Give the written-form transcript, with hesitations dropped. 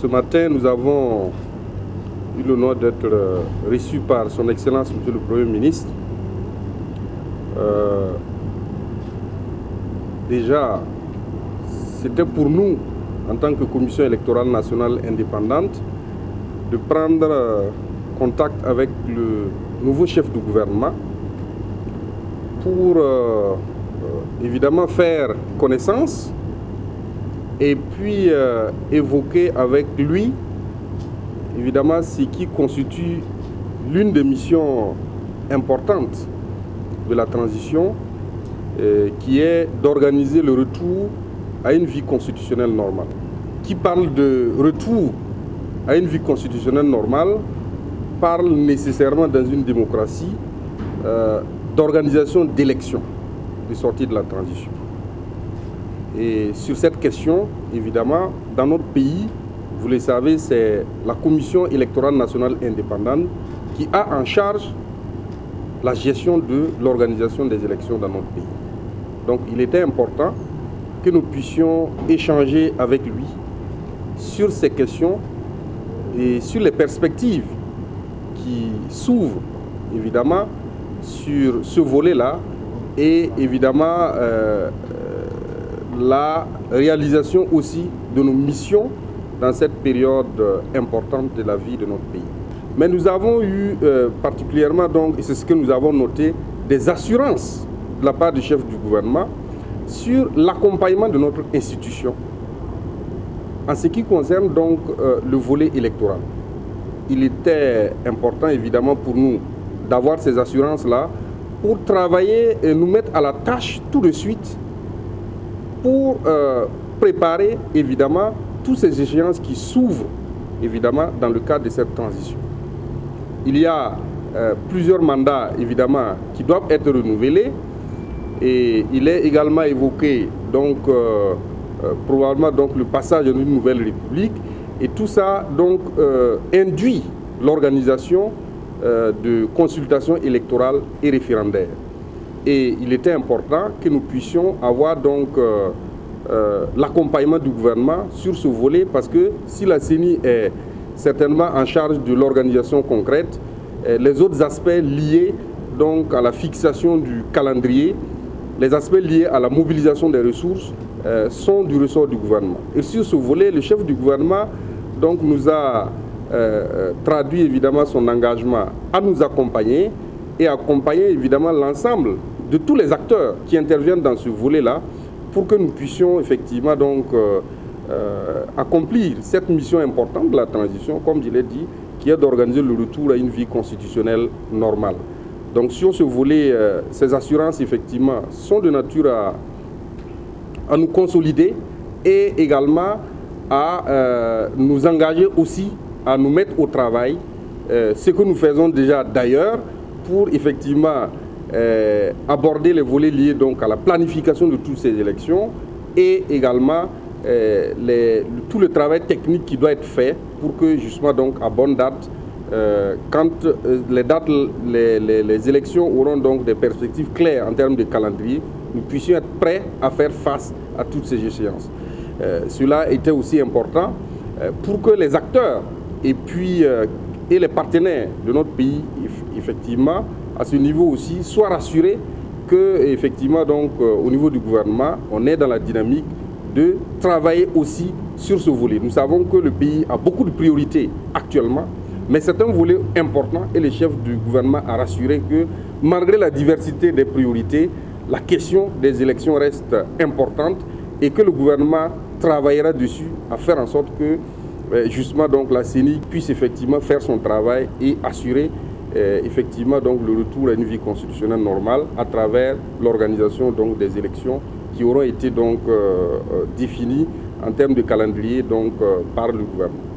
Ce matin, nous avons eu l'honneur d'être reçus par son Excellence, Monsieur le Premier ministre. Déjà, c'était pour nous, en tant que Commission électorale nationale indépendante, de prendre contact avec le nouveau chef du gouvernement pour évidemment faire connaissance et puis évoquer avec lui évidemment ce qui constitue l'une des missions importantes de la transition, qui est d'organiser le retour à une vie constitutionnelle normale. Qui parle de retour à une vie constitutionnelle normale parle nécessairement dans une démocratie d'organisation d'élections, de sortie de la transition. Et sur cette question, évidemment, dans notre pays, vous le savez, c'est la Commission électorale nationale indépendante qui a en charge la gestion de l'organisation des élections dans notre pays. Donc il était important que nous puissions échanger avec lui sur ces questions et sur les perspectives qui s'ouvrent évidemment sur ce volet-là et évidemment la réalisation aussi de nos missions dans cette période importante de la vie de notre pays. Mais nous avons eu particulièrement, donc, et c'est ce que nous avons noté, des assurances de la part du chef du gouvernement sur l'accompagnement de notre institution en ce qui concerne donc le volet électoral. Il était important évidemment pour nous d'avoir ces assurances-là pour travailler et nous mettre à la tâche tout de suite pour préparer évidemment toutes ces échéances qui s'ouvrent évidemment dans le cadre de cette transition. Il y a plusieurs mandats évidemment qui doivent être renouvelés et il est également évoqué donc probablement donc le passage à une nouvelle république et tout ça donc induit l'organisation de consultations électorales et référendaires. Et il était important que nous puissions avoir donc l'accompagnement du gouvernement sur ce volet parce que si la CENI est certainement en charge de l'organisation concrète, les autres aspects liés donc à la fixation du calendrier, les aspects liés à la mobilisation des ressources sont du ressort du gouvernement. Et sur ce volet, le chef du gouvernement donc, nous a traduit évidemment son engagement à nous accompagner et accompagner évidemment l'ensemble de tous les acteurs qui interviennent dans ce volet-là pour que nous puissions effectivement donc accomplir cette mission importante de la transition, comme je l'ai dit, qui est d'organiser le retour à une vie constitutionnelle normale. Donc sur ce volet, ces assurances effectivement sont de nature à nous consolider et également à nous engager aussi à nous mettre au travail, ce que nous faisons déjà d'ailleurs pour effectivement aborder les volets liés donc à la planification de toutes ces élections et également tout le travail technique qui doit être fait pour que justement donc à bonne date, quand les élections auront donc des perspectives claires en termes de calendrier, nous puissions être prêts à faire face à toutes ces échéances. Cela était aussi important pour que les acteurs et puis et les partenaires de notre pays effectivement à ce niveau aussi soient rassurés que effectivement donc au niveau du gouvernement on est dans la dynamique de travailler aussi sur ce volet. Nous savons que le pays a beaucoup de priorités actuellement, mais c'est un volet important et le chef du gouvernement a rassuré que malgré la diversité des priorités, la question des élections reste importante et que le gouvernement travaillera dessus à faire en sorte que justement donc la CENI puisse effectivement faire son travail et assurer effectivement donc le retour à une vie constitutionnelle normale à travers l'organisation donc des élections qui auront été donc définies en termes de calendrier donc par le gouvernement.